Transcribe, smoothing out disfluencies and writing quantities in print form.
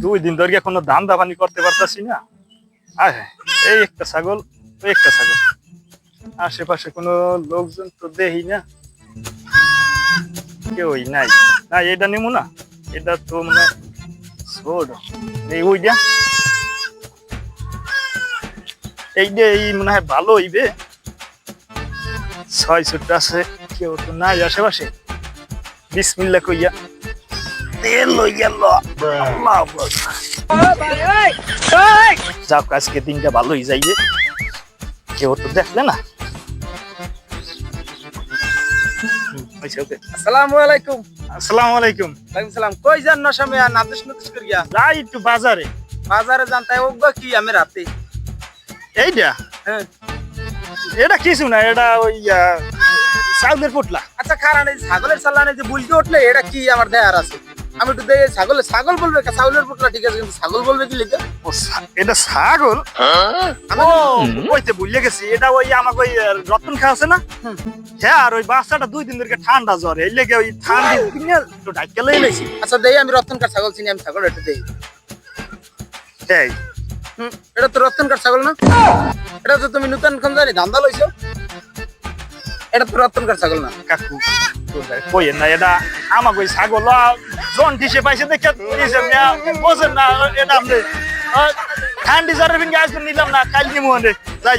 2 দিন ধরে কোনো ধান্দা পানি করতে পারতাছি না। এই একটা ছাগল, ওই একটা ছাগল, আশেপাশে কোনো লোকজন তো দেখি না, কেউই নাই। না এটা নিমু না, এটা তো মানে ছোট। এই ওইটা, এইটা এই মনে হয় ভালো হইবে। 6 আছে, কেউ তো নাই আশেপাশে। বিসমিল্লাহ কইয়া তেল লইয়া ল। আল্লাহু আকবার। যাক আজকে দিনটা ভালোই যাইবে, কেউ তো দেখলে না। আসসালামু আলাইকুম। আসসালামু আলাইকুম। ওয়ালাইকুম সালাম। কই যান না সময় নাদিস নদিস করিয়া? যাই একটু বাজারে। বাজারে যান তাই ওগো কি আমি রাতে? এইটা হ্যাঁ। এটা কিছু না, এটা ওই চাউলের পোটলা। আচ্ছা খারান, এই ছাগলের চালানে যে বুলতে উঠলে এটা কি আমার দেয়ার আছে? আমি একটু দেখে ছাগল বলবে কা চাউলের পোটলা ঠিক আছে, কিন্তু ছাগল বলবে কি লিখে? এটা ছাগল? আমি কইতে ভুলে গেছি, এটা ওই আমাকে ওই রতন খা আছে না, হ্যাঁ, আর ওই বাচ্চাটা 2 দিন ধরে ঠান্ডা জ্বর, এই লেগে ওই ঠান্ডা একটু ডাক্তার লই লাইছি। আচ্ছা দেই, আমি রতনকার ছাগল চিনি, আমি ছাগল একটু দেই। এই এটা তো রতনকার ছাগল না? এটা তো তুমি নতুন কোন জানি ধান্দা লইছো। এটা তো রতনকার ছাগল না। কাকু কইেন না, এটা আমাকে ওই ছাগল জন টিসে পাইছে দেখে বোঝেন না। এটা আপনি ঠান্ডি জ্বরের ফিঙ্গে আজকে নিলাম না, কাল নিমু যাই।